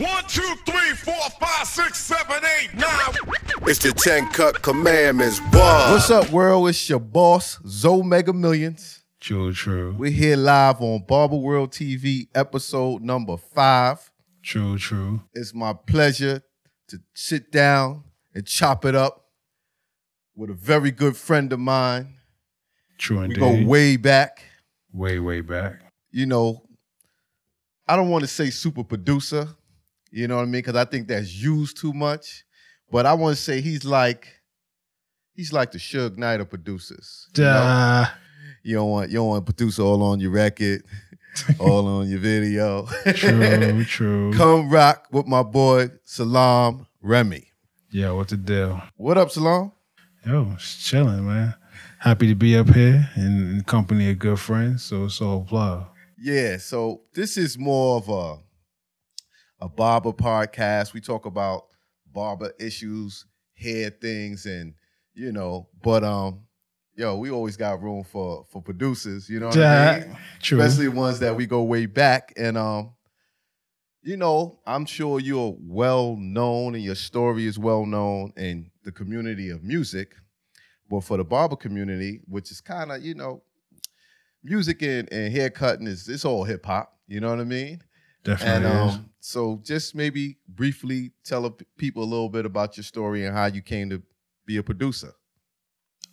1, 2, 3, 4, 5, 6, 7, 8, 9. It's the 10 Cut Commandments. What? What's up, world? It's your boss, Zoe Mega Millions. True. We're here live on Barber World TV, episode number 5. True. It's my pleasure to sit down and chop it up with a very good friend of mine. True indeed. We go way back. Way back. You know, I don't want to say super producer, you know what I mean? Because I think that's used too much. But I want to say he's like the Suge Knight of producers. You know? You don't want a producer all on your record, all on your video. True. Come rock with my boy Salaam Remi. Yeah, what the deal? What up, Salaam? Yo, just chilling, man. Happy to be up here in the company of good friends, so it's all love. Yeah, so this is more of a barber podcast. We talk about barber issues, hair things, and you know, but we always got room for producers, you know what I mean? True. Especially ones that we go way back. And you know, I'm sure you're well known and your story is well known in the community of music. But for the barber community, which is kind of, you know, music and hair cutting it's all hip hop, you know what I mean? Definitely. And so just maybe briefly tell people a little bit about your story and how you came to be a producer.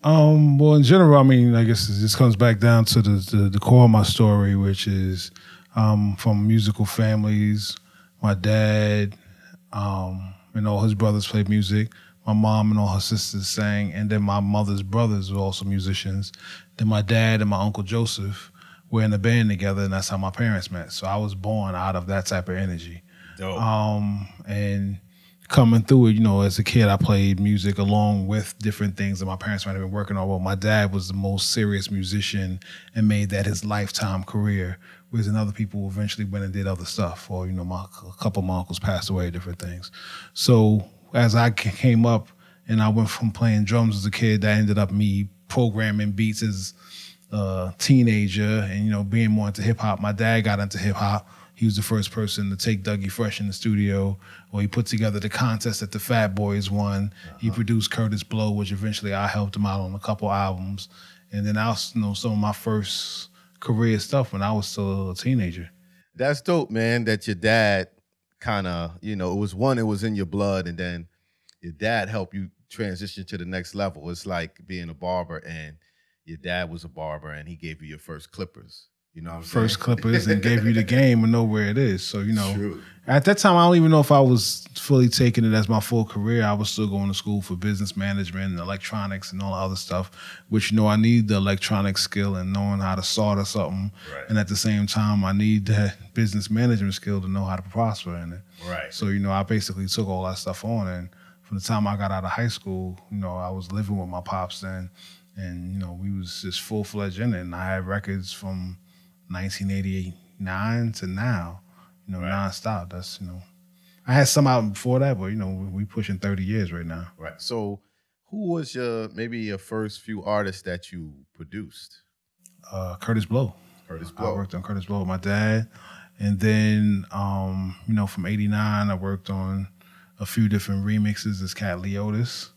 Well, in general, I mean, I guess this comes back down to the core of my story, which is from musical families. My dad and all his brothers played music. My mom and all her sisters sang, and then my mother's brothers were also musicians. Then my dad and my Uncle Joseph were in a band together, and that's how my parents met. So I was born out of that type of energy. Dope. And coming through it, you know, as a kid, I played music along with different things that my parents might have been working on. Well, my dad was the most serious musician and made that his lifetime career, whereas other people eventually went and did other stuff. Or, you know, a couple of my uncles passed away, different things. So as I came up and I went from playing drums as a kid, that ended up me programming beats as a teenager and, you know, being more into hip hop. My dad got into hip hop. He was the first person to take Dougie Fresh in the studio, or he put together the contest that the Fat Boys won. He produced Curtis Blow, which eventually I helped him out on a couple albums. And then I was, you know, some of my first career stuff when I was still a teenager. That's dope, man, that your dad kind of, you know, it was in your blood, and then your dad helped you transition to the next level. It's like being a barber and your dad was a barber and he gave you your first clippers. You know what I'm saying? First clippers and gave you the game and know where it is. So, you know, True. At that time, I don't even know if I was fully taking it as my full career. I was still going to school for business management and electronics and all the other stuff, which, you know, I need the electronic skill and knowing how to solder something. Right. And at the same time, I need that business management skill to know how to prosper in it. Right. So, you know, I basically took all that stuff on. And from the time I got out of high school, you know, I was living with my pops then. And, you know, we was just full-fledged in it. And I had records from 1989 to now, you know, nonstop. That's, you know, I had some out before that, but, you know, we pushing 30 years right now. Right. So who was maybe your first few artists that you produced? Curtis Blow. Curtis Blow. I worked on Curtis Blow with my dad. And then, you know, from 89, I worked on a few different remixes. This cat, Leotis.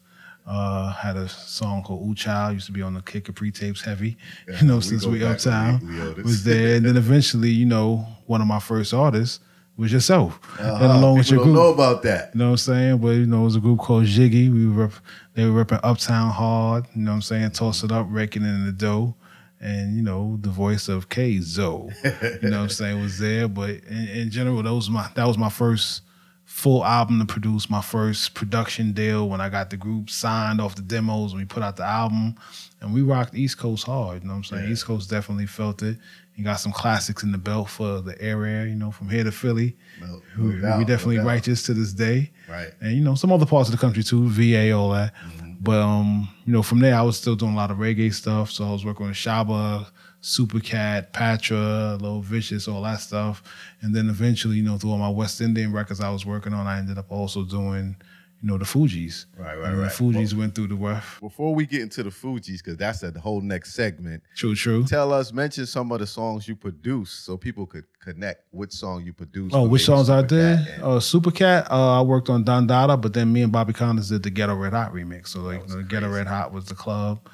Had a song called Ooh Child, used to be on the Kid Capri tapes heavy, you know, since we Uptown was there. And then eventually, you know, one of my first artists was yourself. And along with your group. Don't know about that. You know what I'm saying? But, you know, it was a group called Jiggy. They were repping Uptown hard, you know what I'm saying? Toss it up, raking in the dough. And, you know, the voice of K-Zo, you know what I'm saying, was there. But in general, that was my first full album to produce, my first production deal when I got the group signed off the demos and we put out the album. And we rocked East Coast hard, you know what I'm saying? Yeah. East Coast definitely felt it. You got some classics in the belt for the area, you know, from here to Philly. We definitely righteous to this day. Right. And, you know, some other parts of the country too, VA, all that. Mm-hmm. But, you know, from there, I was still doing a lot of reggae stuff. So I was working with Shaba, Supercat, Patra, Lil Vicious, all that stuff. And then eventually, you know, through all my West Indian records I was working on, I ended up also doing, the Fugees. Right. The Fugees went through the rough. Before we get into the Fugees, because that's the whole next segment. True. Mention some of the songs you produced so people could connect which song you produced. Oh, which songs I did? Supercat. Supercat, I worked on Don Dada, but then me and Bobby Condos did the Ghetto Red Hot remix. So the Ghetto Red Hot was the club.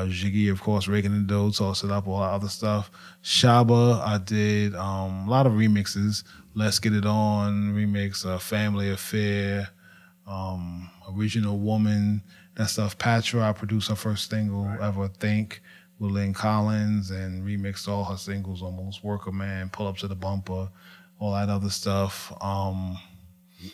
Jiggy, of course, Reagan and Doe, Toss It Up, all that other stuff. Shaba, I did a lot of remixes. Let's Get It On remix, Family Affair, Original Woman, that stuff. Patra, I produced her first single ever, Think, with Lynn Collins, and remixed all her singles almost. Worker Man, Pull Up to the Bumper, all that other stuff.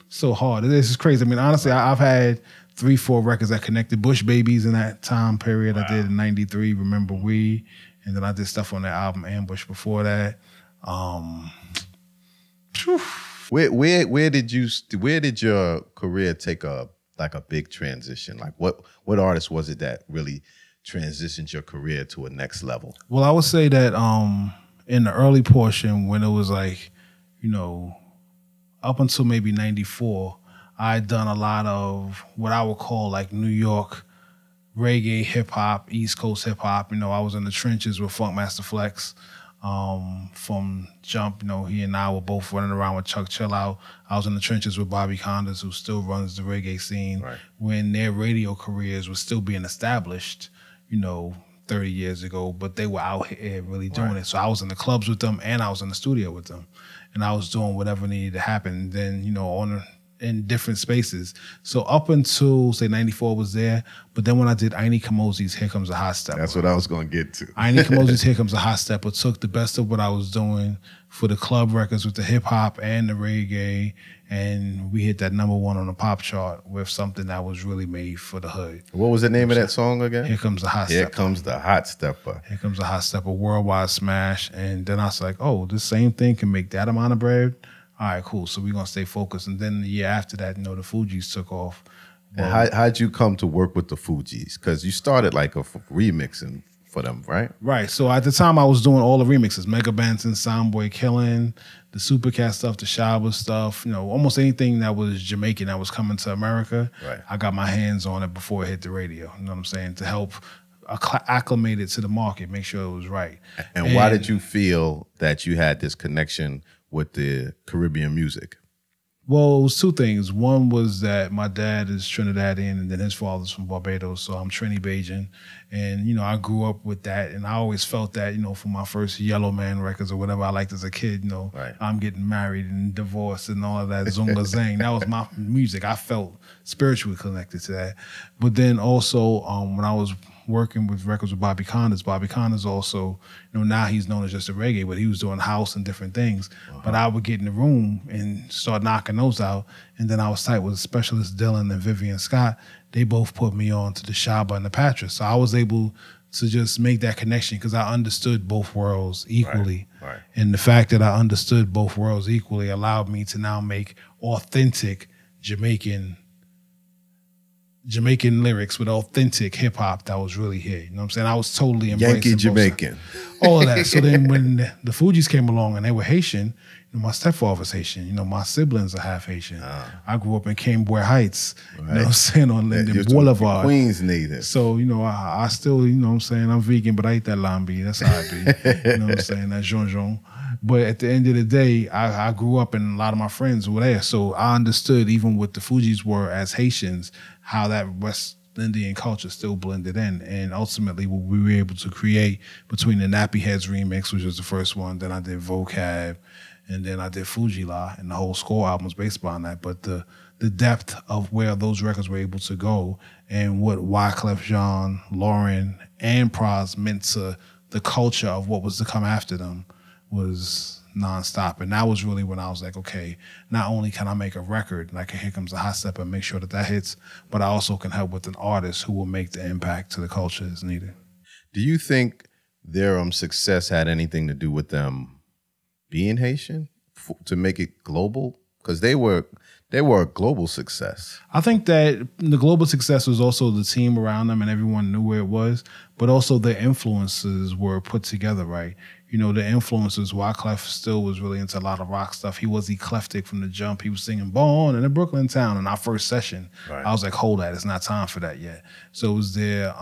So hard. This is crazy. I mean, honestly, I've had 3-4 records that connected. Bush Babies in that time period. I did in '93, Remember We, and then I did stuff on that album Ambush before that. Where did your career take a big transition? Like what artist was it that really transitioned your career to a next level? Well, I would say that in the early portion, when it was like, up until maybe '94, I'd done a lot of what I would call like New York reggae, hip hop, East Coast hip hop. I was in the trenches with Funkmaster Flex. From Jump, he and I were both running around with Chuck Chill Out. I was in the trenches with Bobby Condos, who still runs the reggae scene, when their radio careers were still being established, 30 years ago, but they were out here really doing it. So I was in the clubs with them and I was in the studio with them, and I was doing whatever needed to happen. Then, in different spaces. So up until, say, '94 was there, but then when I did Aini Kamozi's Here Comes a Hot Stepper. That's what I was going to get to. Aini Kamozi's Here Comes a Hot Stepper took the best of what I was doing for the club records with the hip hop and the reggae, and we hit that #1 on the pop chart with something that was really made for the hood. What was the name of that song again? Here Comes the Hot Stepper. Here Comes the Hot Stepper. Here Comes the Hot Stepper, worldwide smash. And then I was like, oh, this same thing can make that amount of bread? All right, cool. So we're going to stay focused. And then the year after that, the Fugees took off. And how'd you come to work with the Fugees? Because you started like a remixing for them, right? Right. So at the time, I was doing all the remixes. Mega Benson, Soundboy Killing, the Supercat stuff, the Shaba stuff, almost anything that was Jamaican that was coming to America. Right. I got my hands on it before it hit the radio, you know what I'm saying, to help acclimate it to the market, make sure it was right. And why did you feel that you had this connection with the Caribbean music? Well, it was two things. One was that my dad is Trinidadian and then his father's from Barbados, so I'm Trini Bajan. And, I grew up with that, and I always felt that, for my first Yellow Man records or whatever I liked as a kid, I'm getting married and divorced and all of that Zunga Zang. That was my music. I felt spiritually connected to that. But then also when I was working with records with Bobby Condos also, now he's known as just a reggae, but he was doing house and different things. But I would get in the room and start knocking those out. And then I was tight with Specialist Dylan and Vivian Scott. They both put me on to the Shaba and the Patra. So I was able to just make that connection because I understood both worlds equally. Right. And the fact that I understood both worlds equally allowed me to now make authentic Jamaican lyrics with authentic hip hop that was really here. You know what I'm saying? I was totally embracing Yankee Jamaican. All of that. So then when the Fugees came along and they were Haitian, my stepfather's Haitian. My siblings are half Haitian. I grew up in Cambridge Heights, you know what I'm saying, on Linden Boulevard. Queens native. So, I still, you know what I'm saying, I'm vegan, but I eat that lambi. That's how I be. You know what I'm saying? That Jean. But at the end of the day, I grew up and a lot of my friends were there. So I understood, even what the Fugees were as Haitians, how that West Indian culture still blended in. And ultimately, what we were able to create between the Nappy Heads remix, which was the first one, then I did Vocab, and then I did Fuji La, and the whole score album was based upon that. But the depth of where those records were able to go and what Wyclef Jean, Lauren, and Pras meant to the culture of what was to come after them was nonstop. And that was really when I was like, okay, not only can I make a record, like Here Comes the Hot Step, and make sure that hits, but I also can help with an artist who will make the impact to the culture as needed. Do you think their success had anything to do with them being Haitian to make it global? Because they were a global success. I think that the global success was also the team around them and everyone knew where it was, but also the influences were put together right. You know, the influences, Wyclef still was really into a lot of rock stuff. He was eclectic from the jump. He was singing Born in a Brooklyn Town in our first session. Right. I was like, hold that, it's not time for that yet. So it was there.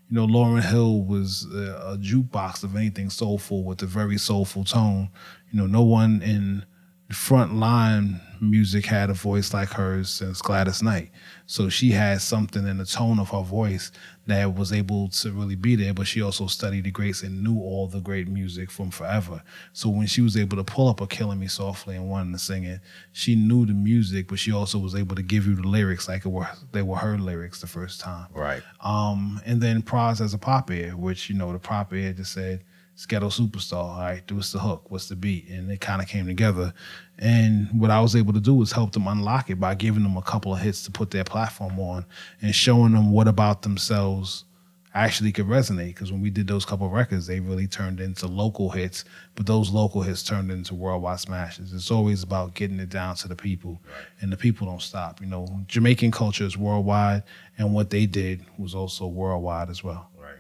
You know, Lauryn Hill was a jukebox of anything soulful with a very soulful tone. You know, no one in front line music had a voice like hers since Gladys Knight. So she had something in the tone of her voice that was able to really be there, but she also studied the greats and knew all the great music from forever. So when she was able to pull up a Killing Me Softly and wanted to sing it, she knew the music, but she also was able to give you the lyrics like they were her lyrics the first time. Right. And then Pras as a pop head, which, you know, the pop head just said, Ghetto Superstar, all right, what's the hook, what's the beat? And it kind of came together. And what I was able to do was help them unlock it by giving them a couple of hits to put their platform on and showing them what about themselves actually could resonate. Because when we did those couple of records, they really turned into local hits, but those local hits turned into worldwide smashes. It's always about getting it down to the people, and the people don't stop. You know, Jamaican culture is worldwide, and what they did was also worldwide as well. Right.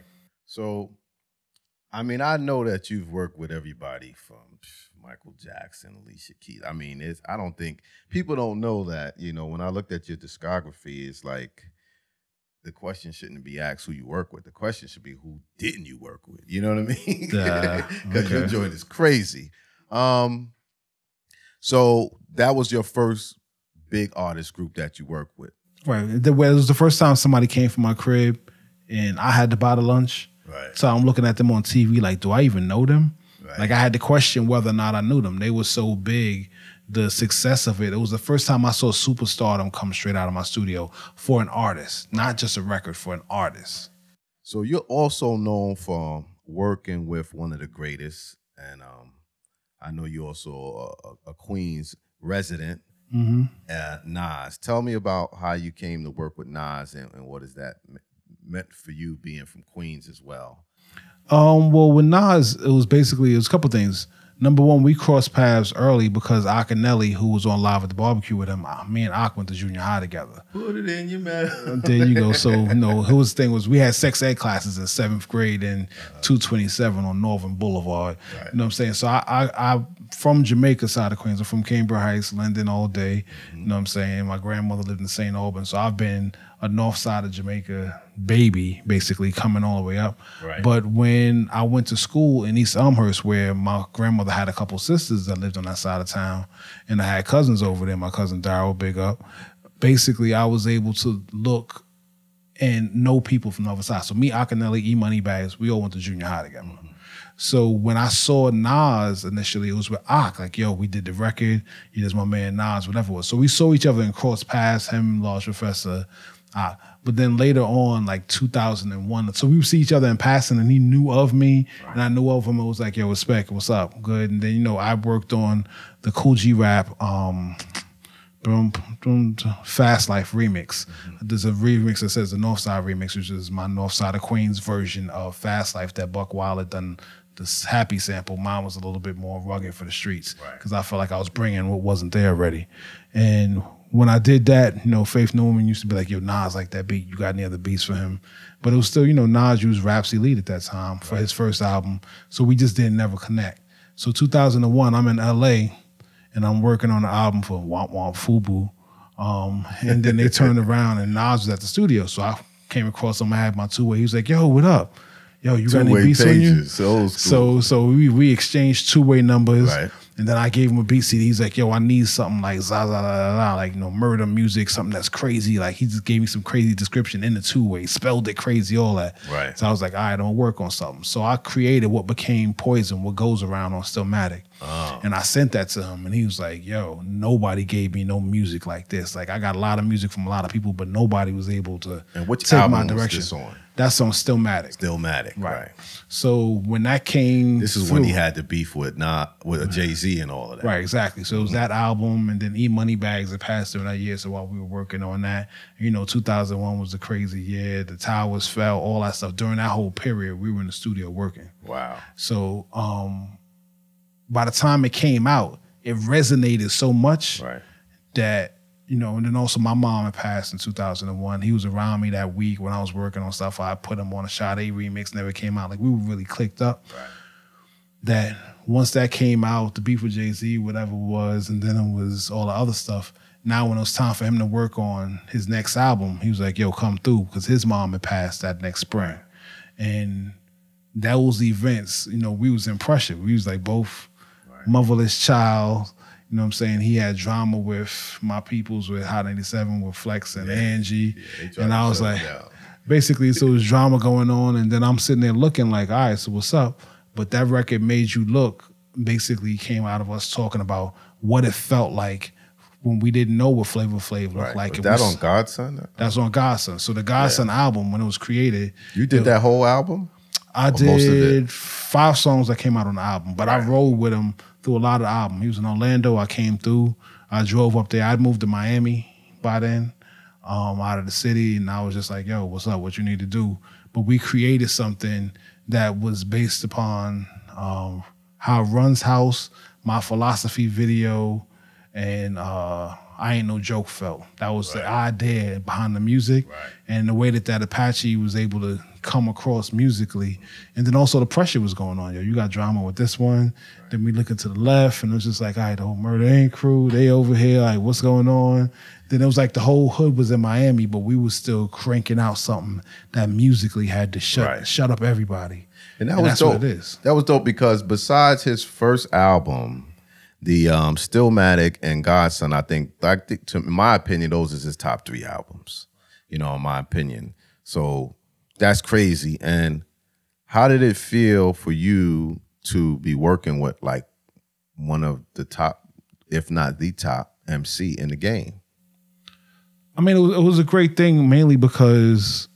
So, I mean, I know that you've worked with everybody from Michael Jackson, Alicia Keys. I mean, I don't think people don't know that. You know, when I looked at your discography, it's like the question shouldn't be asked who you work with. The question should be who didn't you work with? You know what I mean? Because your joint is crazy. So that was your first big artist group that you worked with, right? It was the first time somebody came from my crib, and I had to buy the lunch. Right. So I'm looking at them on TV like, do I even know them? Right. Like I had to question whether or not I knew them. They were so big, the success of it. It was the first time I saw superstardom come straight out of my studio for an artist, not just a record, for an artist. So you're also known for working with one of the greatest, and I know you're also a Queens resident, Nas. Tell me about how you came to work with Nas and what is that meant for you being from Queens as well? Well, with Nas, it was a couple things. Number one, we crossed paths early because Akinelli, who was on Live at the Barbecue with him, me and Ak went to junior high together. Put it in your mouth. There you go. So, you know, his thing was we had sex ed classes in 7th grade in 227 on Northern Boulevard. Right. You know what I'm saying? So I from Jamaica side of Queens. I'm from Cambridge Heights, Linden all day. You know what I'm saying? My grandmother lived in St. Albans. So I've been a north side of Jamaica baby, basically, coming all the way up. Right. But when I went to school in East Elmhurst, where my grandmother had a couple sisters that lived on that side of town, and I had cousins over there, my cousin Darryl, big up, basically I was able to look and know people from the other side. So me, Akinelli, E-Money Bags, we all went to junior high together. So when I saw Nas initially, it was with Ak, like, yo, we did the record, there's my man Nas, whatever it was. So we saw each other and crossed paths, him, Large Professor, but then later on, like 2001, so we would see each other in passing, and he knew of me, and I knew of him. It was like, yo, respect, what's up, good. And then, you know, I worked on the Cool G Rap Fast Life remix. There's a remix that says the Northside remix, which is my Northside of Queens version of Fast Life that Buck Wild had done. This happy sample, mine was a little bit more rugged for the streets because I felt like I was bringing what wasn't there already. And when I did that, you know, Faith Newman used to be like, yo, Nas like that beat. You got any other beats for him? But it was still, you know, Nas used Rhapsody Lead at that time for his first album. So we just didn't never connect. So 2001, I'm in LA and I'm working on an album for Womp Womp Fubu. And then they turned around and Nas was at the studio. So I came across him, I had my two-way. He was like, yo, what up? Yo, you got any beats on you? So we exchanged two-way numbers. Right. And then I gave him a beat CD. He's like, yo, I need something like za za la la, like, you know, murder music, something that's crazy. Like, he just gave me some crazy description in the two-way, spelled it crazy, all that. Right. So I was like, all right, I'm gonna work on something. So I created what became Poison, what goes around on Stillmatic. Oh. And I sent that to him, and he was like, yo, nobody gave me no music like this. Like, I got a lot of music from a lot of people, but nobody was able to take my direction. Was this on? That's on Stillmatic. Stillmatic, right. So when that came This is when he had the beef with Jay-Z and all of that. Right, exactly. So it was that album, and then E-Money Bags that passed during that year. So while we were working on that, you know, 2001 was a crazy year. The towers fell, all that stuff. During that whole period, we were in the studio working. Wow. So by the time it came out, it resonated so much Right. that, you know, and then also my mom had passed in 2001. He was around me that week when I was working on stuff. I put him on a Sade remix, never came out. Like, we were really clicked up. Right. That once that came out, the beef with Jay-Z, whatever it was, and then it was all the other stuff. Now when it was time for him to work on his next album, he was like, yo, come through, because his mom had passed that next spring. And those events, you know, we was in pressure. We was like both motherless child. You know what I'm saying? He had drama with my peoples, with Hot 97, with Flex and Angie. Yeah, and I was like, basically, so there's drama going on. And then I'm sitting there looking like, all right, so what's up? But that record Made You Look basically came out of us talking about what it felt like when we didn't know what Flavor Flav looked like. Was that on Godson? That's on Godson. So the Godson album, when it was created. You did that whole album? I did 5 songs that came out on the album, but I rolled with him through a lot of the album. He was in Orlando. I came through. I drove up there. I'd moved to Miami by then, out of the city, and I was just like, yo, what's up? What you need to do? But we created something that was based upon how Run's House, my philosophy video, and I Ain't No Joke felt. That was the idea behind the music, and the way that Apache was able to come across musically. And then also the pressure was going on. Yo, you got drama with this one. Then we looking to the left, and it was just like, all right, the whole Murder Inc. crew, they over here, like, what's going on? Then it was like the whole hood was in Miami, but we was still cranking out something that musically had to shut up everybody. And that was that's dope. what it is. That was dope because besides his first album, the Stillmatic and Godson, I think, in my opinion, those is his top 3 albums, you know, in my opinion. So that's crazy. And how did it feel for you to be working with like one of the top, if not the top MC in the game? I mean, it was a great thing, mainly because,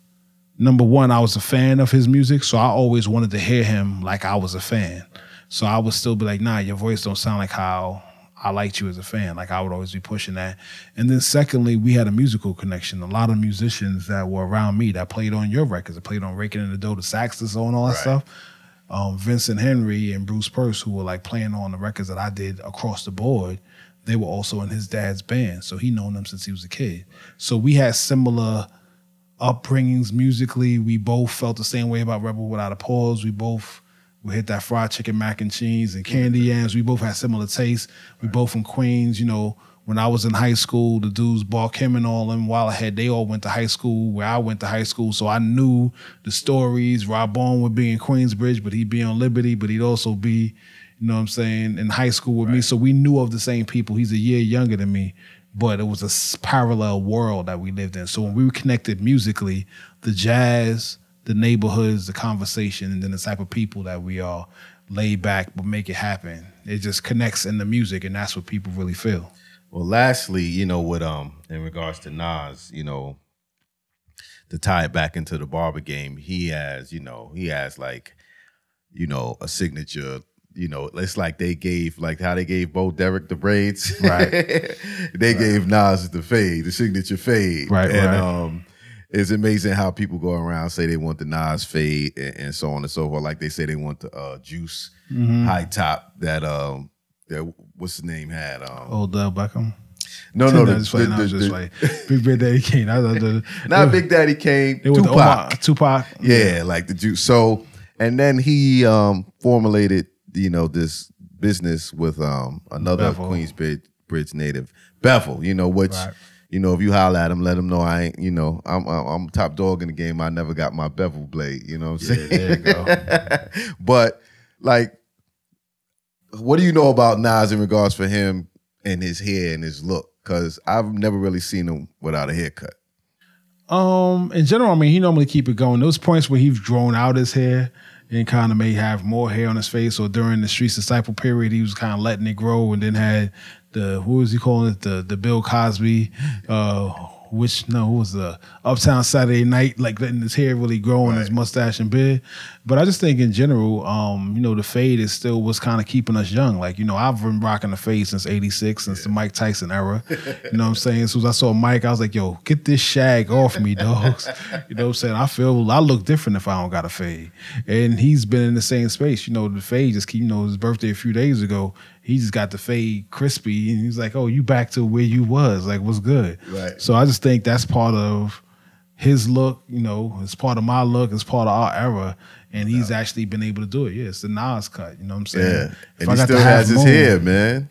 number one, I was a fan of his music, so I always wanted to hear him like I was a fan. So I would still be like, nah, your voice don't sound like how I liked you as a fan. Like, I would always be pushing that. And then secondly, we had a musical connection. A lot of musicians that were around me that played on your records, that played on Raking in the Dough, the saxophone, all that stuff. Vincent Henry and Bruce Purse, who were like playing on the records that I did across the board, they were also in his dad's band. So he known them since he was a kid. So we had similar upbringings musically. We both felt the same way about Rebel Without a Pause. We both would hit that fried chicken, mac and cheese, and candy yams. We both had similar tastes. We both from Queens. You know, when I was in high school, the dudes, Ball Kim and all them, while ahead, they all went to high school where I went to high school. So I knew the stories. Rob Bone would be in Queensbridge, but he'd be on Liberty, but he'd also be, you know what I'm saying, in high school with me. So we knew of the same people. He's a year younger than me, but it was a parallel world that we lived in. So when we were connected musically, the jazz, the neighborhoods, the conversation, and then the type of people that we are, laid back but make it happen. It just connects in the music, and that's what people really feel. Well, lastly, you know, with in regards to Nas, you know, to tie it back into the Barber game, he has like, you know, a signature. You know, it's like they gave, like how they gave Bo Derek the braids. Right. They gave Nas the fade, the signature fade. Right. And it's amazing how people go around say they want the Nas fade and so on and so forth. Like they say they want the Juice high top that what's his name had. Odell Beckham. No, just like Big Daddy Kane. Not Big Daddy Kane. Tupac. Yeah, like the Juice. So, and then he formulated, you know, this business with another Queensbridge native, Bevel, you know, which, you know, if you holler at him, let him know I ain't, you know, I'm top dog in the game. I never got my Bevel blade, you know what I'm saying? There you go. But, like, what do you know about Nas in regards for him and his hair and his look? Because I've never really seen him without a haircut. In general, I mean, he normally keep it going. Those points where he's grown out his hair and kind of may have more hair on his face, or during the Streets Disciple period, he was kind of letting it grow, and then had the, what was he calling it, the Bill Cosby, who was the Uptown Saturday Night, like letting his hair really grow and his mustache and beard. But I just think in general, you know, the fade is still what's kind of keeping us young. Like, you know, I've been rocking the fade since '86, since the Mike Tyson era. You know what I'm saying? As soon as I saw Mike, I was like, yo, get this shag off me, dogs. You know what I'm saying? I look different if I don't got a fade. And he's been in the same space. You know, the fade just keep, you know, his birthday a few days ago, he just got the fade crispy, and he's like, "Oh, you back to where you was? Like, what's good?" Right. So I just think that's part of his look. You know, it's part of my look. It's part of our era, and he's actually been able to do it. Yeah, it's the Nas cut. You know what I'm saying? Yeah, and he still has his hair, man.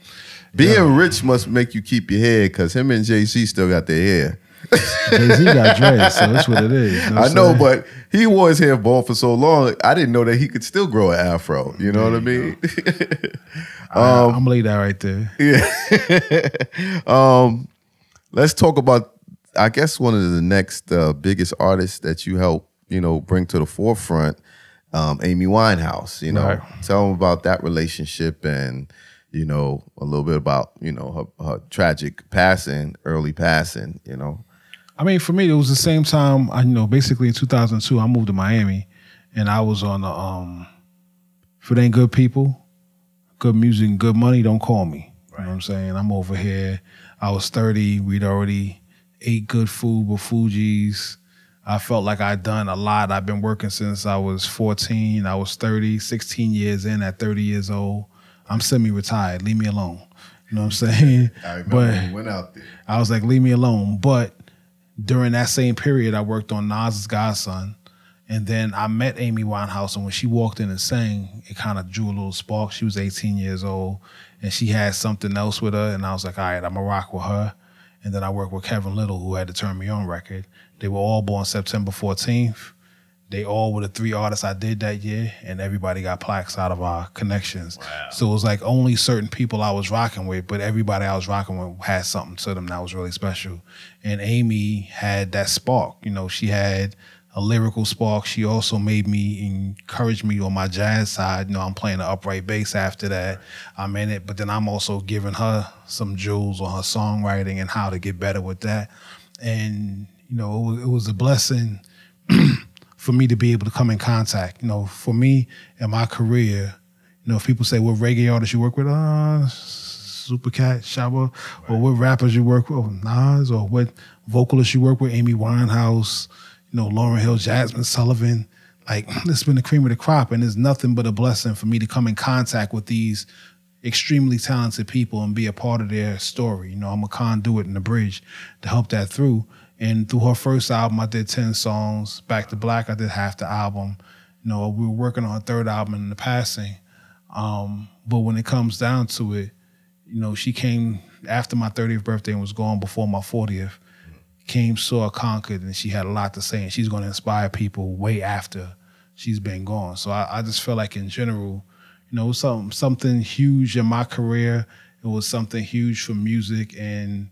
Being rich must make you keep your hair, because him and Jay-Z still got their hair. Jay-Z got dreads, so that's what it is. You know I know, but he wore his hair bald for so long, I didn't know that he could still grow an afro. You know what I mean? I'm gonna leave that right there. Yeah. Let's talk about, I guess, one of the next biggest artists that you help, you know, bring to the forefront, Amy Winehouse. You know, tell them about that relationship, and you know, a little bit about, you know, her tragic passing, early passing. You know. I mean, for me, it was the same time. You know, basically in 2002, I moved to Miami, and I was on the if it ain't good people, good music, and good money, don't call me. You know what I'm saying? I'm over here. I was 30. We'd already ate good food with Fugees. I felt like I'd done a lot. I've been working since I was 14. I was 30, 16 years in at 30 years old. I'm semi-retired. Leave me alone. You know what I'm saying? I remember when we went out there. I was like, leave me alone. But during that same period, I worked on Nas's Godson. And then I met Amy Winehouse, and when she walked in and sang, it kind of drew a little spark. She was 18 years old, and she had something else with her, and I was like, all right, I'm going to rock with her. And then I worked with Kevin Little, who had the Turn Me On record. They were all born September 14th. They all were the 3 artists I did that year, and everybody got plaques out of our connections. Wow. So it was like only certain people I was rocking with, but everybody I was rocking with had something to them that was really special. And Amy had that spark. You know, she had a lyrical spark. She also made me, encourage me on my jazz side. You know, I'm playing the upright bass after that. I'm in it, but then I'm also giving her some jewels on her songwriting and how to get better with that. And, you know, it was a blessing for me to be able to come in contact. You know, for me in my career, you know, if people say, what reggae artists you work with? Supercat, Shabba, or what rappers you work with? Nas, or what vocalists you work with? Amy Winehouse, you know, Lauryn Hill, Jasmine Sullivan. Like, it's been the cream of the crop, and it's nothing but a blessing for me to come in contact with these extremely talented people and be a part of their story. You know, I'm a conduit and a bridge to help that through. And through her first album, I did 10 songs. Back to Black, I did half the album. You know, we were working on her third album in the passing. But when it comes down to it, you know, she came after my 30th birthday and was gone before my 40th. Came, saw, conquered, and she had a lot to say, and she's going to inspire people way after she's been gone. So I just feel like in general, you know, it was something huge in my career. It was something huge for music, and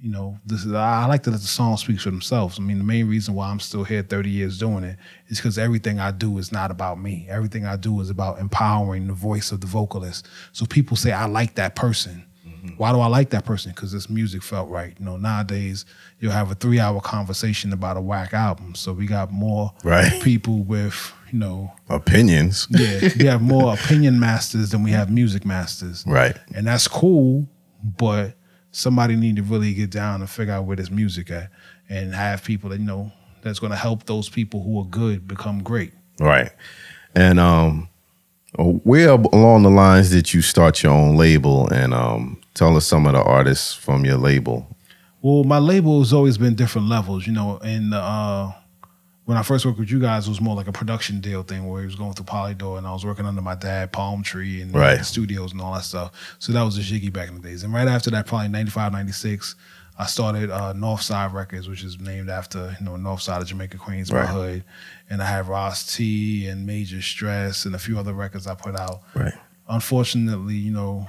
you know, I like to let the song speak for themselves. I mean, the main reason why I'm still here 30 years doing it is because everything I do is not about me. Everything I do is about empowering the voice of the vocalist. So people say, I like that person. Why do I like that person? Because this music felt right. You know, nowadays, you'll have a 3-hour conversation about a whack album. So we got more people with, you know, opinions. Yeah, we have more opinion masters than we have music masters. Right. And that's cool, but somebody need to really get down and figure out where this music at, and have people that, you know, that's going to help those people who are good become great. Right. And where along the lines did you start your own label, and tell us some of the artists from your label? Well, my label has always been different levels, you know, and when I first worked with you guys, it was more like a production deal thing where he was going through Polydor, and I was working under my dad, Palm Tree, and the studios and all that stuff. So that was a jiggy back in the days. And right after that, probably 95, 96, I started Northside Records, which is named after, you know, Northside of Jamaica, Queens, my hood. And I have Ross T and Major Stress and a few other records I put out. Right. Unfortunately, you know,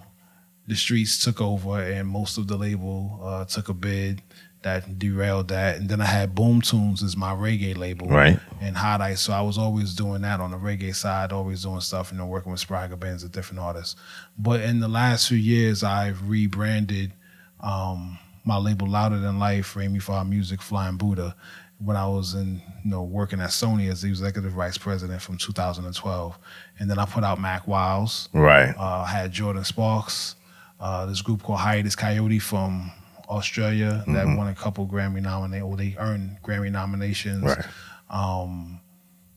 the streets took over, and most of the label took a bid that derailed that. And then I had Boom Tunes as my reggae label, and Hot Ice. So I was always doing that on the reggae side, always doing stuff, you know, working with Sprague bands and different artists. But in the last few years, I've rebranded my label Louder Than Life, Remi for Our Music, Flying Buddha, when I was in, you know, working at Sony as the executive vice president from 2012. And then I put out Mac Wiles. I had Jordan Sparks, this group called Hiatus Coyote from Australia that won a couple Grammy nominations, or they earned Grammy nominations.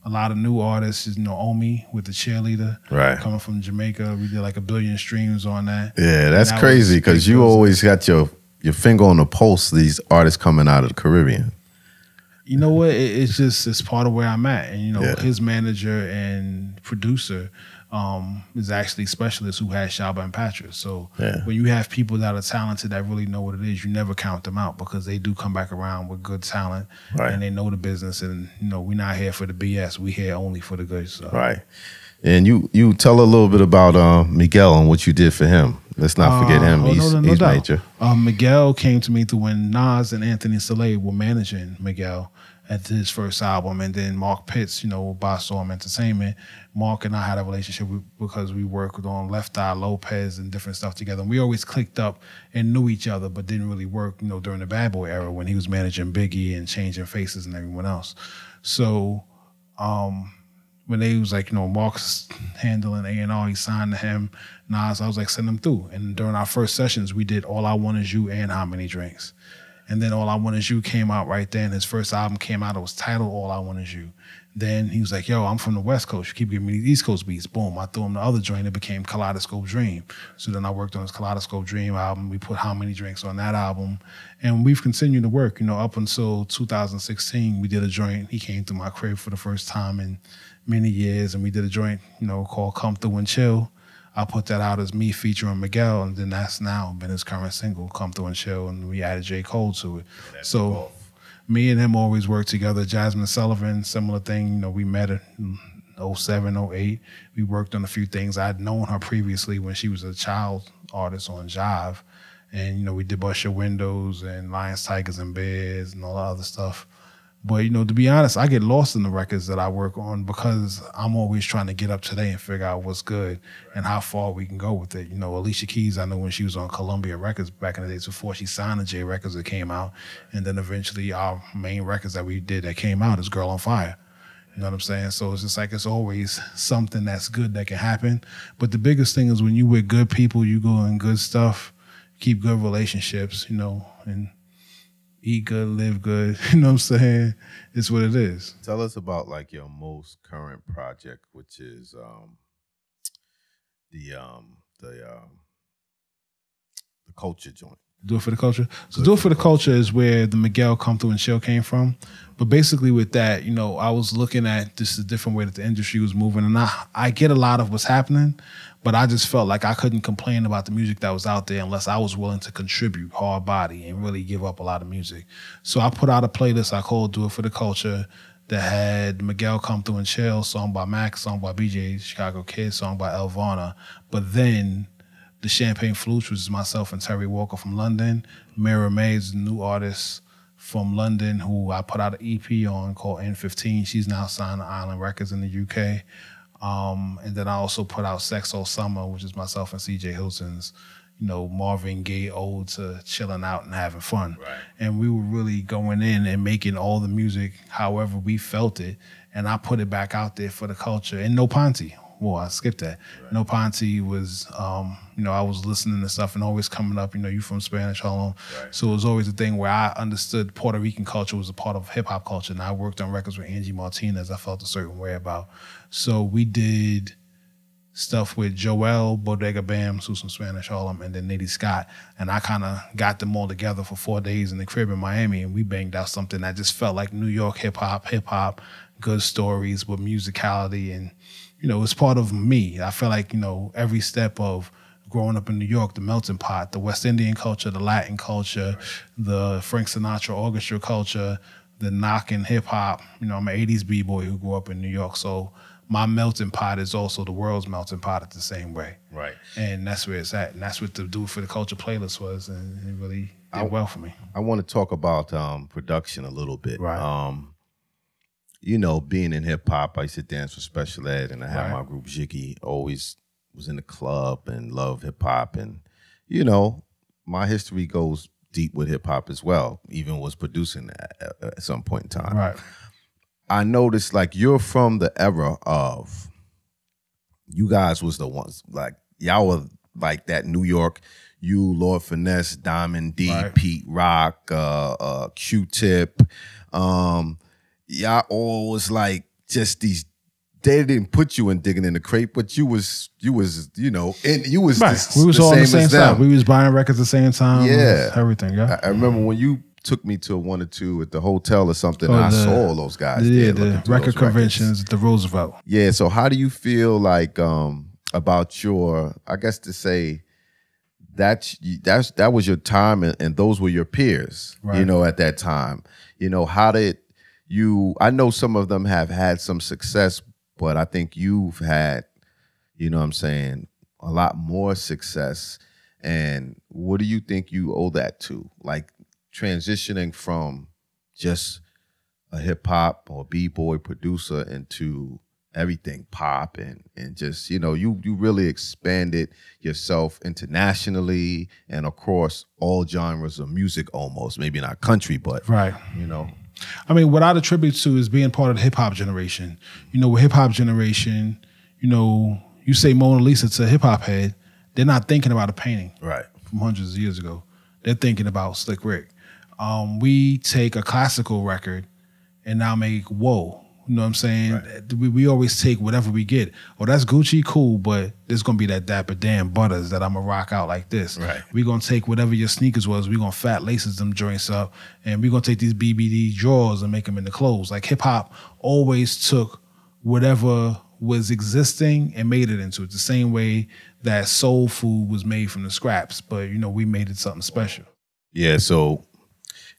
a lot of new artists. You know, Omi with the cheerleader, Right. coming from Jamaica. We did like 1 billion streams on that. Yeah, that's that crazy was because big you for us. always got your finger on the pulse. These artists coming out of the Caribbean. You know what? It's part of where I'm at, and you know, Yeah. his manager and producer is actually specialists who has Shaba and Patrick. So Yeah. when you have people that are talented that really know what it is, you never count them out because they do come back around with good talent, Right. and they know the business. And you know, we're not here for the BS. We here only for the good stuff. Right. And you tell a little bit about Miguel and what you did for him. Let's not forget him. He's doubt. major. Miguel came to me through when Nas and Anthony Saleh were managing Miguel at his first album, and then Mark Pitts, you know, Boss Storm Entertainment. Mark and I had a relationship because we worked on Left Eye, Lopez, and different stuff together. And we always clicked up and knew each other, but didn't really work, you know, during the Bad Boy era when he was managing Biggie and Changing Faces and everyone else. So when they was like, you know, Mark's handling A&R, he signed to him, Nas, I was like, send him through. And during our first sessions, we did All I Want Is You and How Many Drinks. And then All I Want Is You came out right then. His first album came out. It was titled All I Want Is You. Then he was like, yo, I'm from the West Coast. You keep giving me these East Coast beats. Boom. I threw him the other joint. It became Kaleidoscope Dream. So then I worked on his Kaleidoscope Dream album. We put How Many Drinks on that album. And we've continued to work, you know, up until 2016. We did a joint. He came to my crib for the first time in many years. And we did a joint, you know, called Come Through and Chill. I put that out as me featuring Miguel, and then that's now been his current single, Come Through and Chill, and we added J. Cole to it. So me and him always work together. Jasmine Sullivan, similar thing. You know, we met in 07, 08. We worked on a few things. I'd known her previously when she was a child artist on Jive. And, you know, we did Bust Your Windows and Lions, Tigers, and Bears and all that other stuff. But, you know, to be honest, I get lost in the records that I work on because I'm always trying to get up today and figure out what's good and how far we can go with it. You know, Alicia Keys, I know when she was on Columbia Records back in the days before she signed to J Records that came out. And then eventually our main records that we did that came out is Girl on Fire. You know what I'm saying? So it's just like it's always something that's good that can happen. But the biggest thing is when you with good people, you go in good stuff, keep good relationships, you know, and eat good, live good. You know what I'm saying? It's what it is. Tell us about like your most current project, which is the culture joint. Do It For The Culture. So Do It For The Culture is where the Miguel Come Through and Chill came from. But basically with that, you know, I was looking at just a different way that the industry was moving. And I get a lot of what's happening, but I just felt like I couldn't complain about the music that was out there unless I was willing to contribute hard body and really give up a lot of music. So I put out a playlist I called Do It For The Culture that had Miguel Come Through and Chill, song by Mac, song by BJ, Chicago Kid, song by Elvana. But then the Champagne Flutes, which is myself and Terry Walker from London. Mira May is a new artist from London who I put out an EP on called N15. She's now signed to Island Records in the UK. And then I also put out Sex All Summer, which is myself and CJ Hilton's, you know, Marvin Gaye ode to chilling out and having fun. Right. And we were really going in and making all the music however we felt it. And I put it back out there for the culture. And No Ponte. Well, I skipped that. Right. No Ponte was, you know, I was listening to stuff and always coming up, you know, you from Spanish Harlem. Right. So it was always a thing where I understood Puerto Rican culture was a part of hip hop culture. And I worked on records with Angie Martinez I felt a certain way about. So we did stuff with Joel, Bodega Bams, who's from Spanish Harlem, and then Nitty Scott. And I kind of got them all together for 4 days in the crib in Miami. And we banged out something that just felt like New York hip hop, good stories with musicality. And, you know, it's part of me. I feel like, you know, every step of growing up in New York, the melting pot, the West Indian culture, the Latin culture, the Frank Sinatra orchestra culture, the knocking hip hop. You know, I'm an 80s B-boy who grew up in New York. So my melting pot is also the world's melting pot at the same way. Right. And that's where it's at. And that's what the Do It For The Culture playlist was. And it really did well for me. I want to talk about production a little bit. Right. You know, being in hip hop, I used to dance with Special Ed, and I had my group Jiggy. Always was in the club and loved hip hop, and you know, my history goes deep with hip hop as well. Even was producing at some point in time. Right. I noticed like you're from the era of you guys was the ones like y'all were like that New York. You, Lord Finesse, Diamond D, Pete Rock, Q-Tip. Y'all all was like just these. They didn't put you in digging in the crate, but you was you know, and you was right. the, We was the all on the same same as side. them. We was buying records at the same time. Yeah. Everything. Yeah. I remember when you took me to a 1 or 2 at the hotel or something. Oh, and I saw all those guys. Yeah, there the record conventions at the Roosevelt. Yeah. So how do you feel like about your? I guess to say that was your time, and those were your peers. Right. You know, at that time. You know, how did you? I know some of them have had some success, but I think you've had, you know what I'm saying, a lot more success. And what do you think you owe that to? Like transitioning from just a hip hop or b-boy producer into everything pop and just, you know, you really expanded yourself internationally and across all genres of music almost. Maybe not country, but right. You know. I mean, what I'd attribute to is being part of the hip hop generation. You know, with hip hop generation, you know, you say Mona Lisa to a hip hop head, they're not thinking about a painting Right. from hundreds of years ago. They're thinking about Slick Rick. We take a classical record and now make whoa. You know what I'm saying? Right. We always take whatever we get. Oh, that's Gucci, cool, but there's gonna be that Dapper Dan Butters that I'm gonna rock out like this. Right. We're gonna take whatever your sneakers was, we're gonna fat laces them joints up, and we're gonna take these BBD drawers and make them into clothes. Like hip hop always took whatever was existing and made it into it. The same way that soul food was made from the scraps, but you know, we made it something special. Yeah, so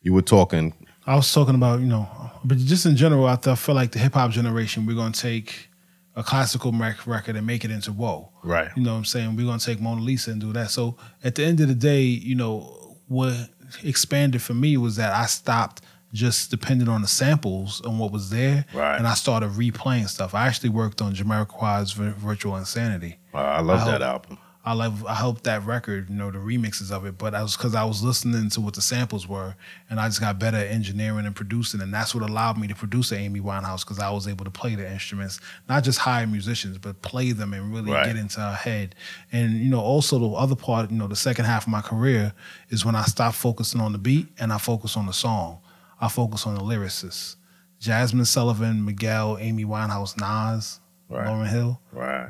you were talking. I was talking about, you know, but just in general, I feel like the hip hop generation, we're gonna take a classical record and make it into whoa. Right. You know what I'm saying? We're gonna take Mona Lisa and do that. So at the end of the day, you know, what expanded for me was that I stopped just depending on the samples and what was there. Right. And I started replaying stuff. I actually worked on Jamiroquai's Virtual Insanity. I love that album. I helped that record, you know, the remixes of it, but because I was listening to what the samples were, and I just got better at engineering and producing, and that's what allowed me to produce an Amy Winehouse, because I was able to play the instruments, not just hire musicians, but play them and really get into her head. And, you know, also the other part, you know, the second half of my career is when I stopped focusing on the beat and I focused on the song. I focus on the lyricists. Jasmine Sullivan, Miguel, Amy Winehouse, Nas, Lauryn Hill,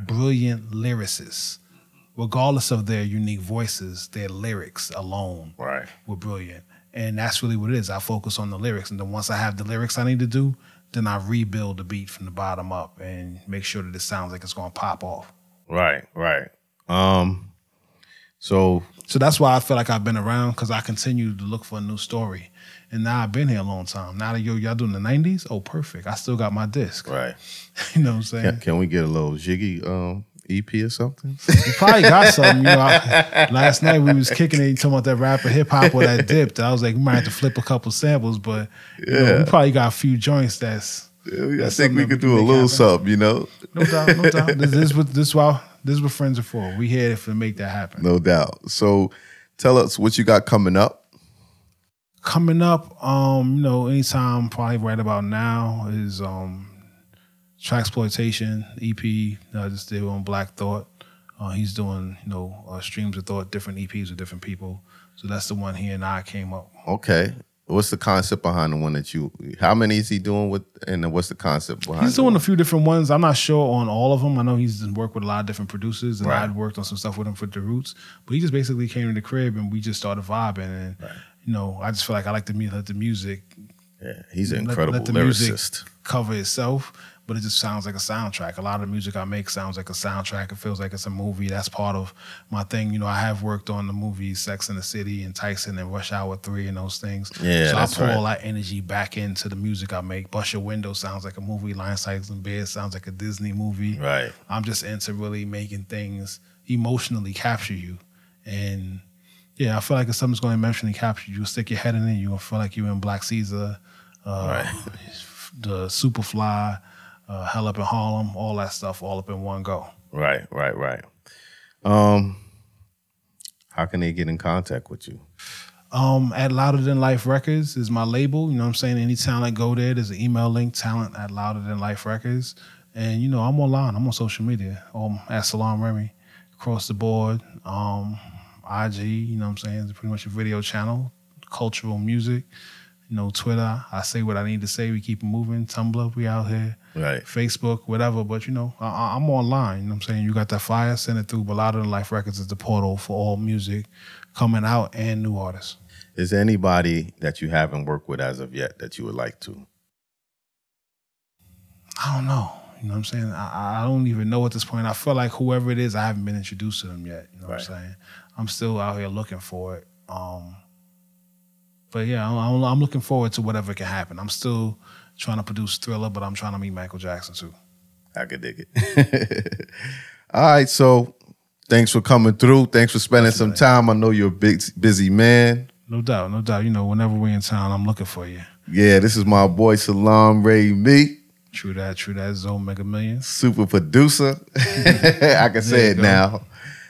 brilliant lyricists. Regardless of their unique voices, their lyrics alone were brilliant. And that's really what it is. I focus on the lyrics. And then once I have the lyrics I need to do, then I rebuild the beat from the bottom up and make sure that it sounds like it's going to pop off. Right. So that's why I feel like I've been around, because I continue to look for a new story. And now I've been here a long time. Now that y'all doing the 90s, oh, perfect. I still got my disc. Right. You know what I'm saying? Can we get a little Jiggy EP or something? You probably got something. You know, last night we was kicking it, talking about that rapper hip hop or that dipped. I was like, we might have to flip a couple samples, but you know, we probably got a few joints that's I think we could do a little something, you know? No doubt. This is what friends are for. We here to make that happen. No doubt. So tell us what you got coming up. Coming up, you know, anytime probably right about now is Traxploitation EP I just did on Black Thought. He's doing, you know, Streams of Thought, different EPs with different people. So that's the one he and I came up. Okay. What's the concept behind the one that how many is he doing with, and what's the concept behind He's doing a few different ones. I'm not sure on all of them. I know he's worked with a lot of different producers, and I'd worked on some stuff with him for The Roots. But he just basically came to the crib and we just started vibing. And, you know, I just feel like I like to let the music. Yeah, he's an incredible let the lyricist. Music cover itself, but it just sounds like a soundtrack. A lot of the music I make sounds like a soundtrack. It feels like it's a movie. That's part of my thing. You know, I have worked on the movies Sex and the City and Tyson and Rush Hour 3 and those things. Yeah, so I pour all that energy back into the music I make. Bust Your Window sounds like a movie. Lion, Tigers, and Bears sounds like a Disney movie. Right. I'm just into really making things emotionally capture you. And yeah, I feel like if something's going to emotionally capture you, stick your head in it, you're going to feel like you're in Black Caesar, the Superfly, Hell Up in Harlem, all that stuff, all up in one go. Right. How can they get in contact with you? At Louder Than Life Records is my label. You know what I'm saying? Any talent, go there. There's an email link, talent@louderthanlife.records. And, you know, I'm online. I'm on social media. At Salaam Remi, across the board. IG, you know what I'm saying? It's pretty much a video channel, cultural music. You know, Twitter, I say what I need to say. We keep it moving. Tumblr, we out here. Right. Facebook, whatever. But, you know, I'm online. You know what I'm saying? You got that flyer, send it through. But Louder Than Life Records is the portal for all music coming out and new artists. Is there anybody that you haven't worked with as of yet that you would like to? I don't know. You know what I'm saying? I don't even know at this point. I feel like whoever it is, I haven't been introduced to them yet. You know what I'm saying? I'm still out here looking for it. But yeah, I'm looking forward to whatever can happen. I'm still trying to produce Thriller, but I'm trying to meet Michael Jackson too. I could dig it. All right, so thanks for coming through. Thanks for spending some time. I know you're a big, busy man. No doubt, no doubt. You know, whenever we're in town, I'm looking for you. Yeah, this is my boy Salaam Remi. True that, Zone Mega Millions. Super producer. I can say it now.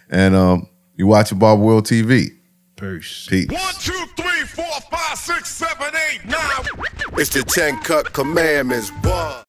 And you watching Barber World TV. Peace. 1, 2, 3, 4, 5, 6, 7, 8, 9. It's the 10 Cut Commandments. What?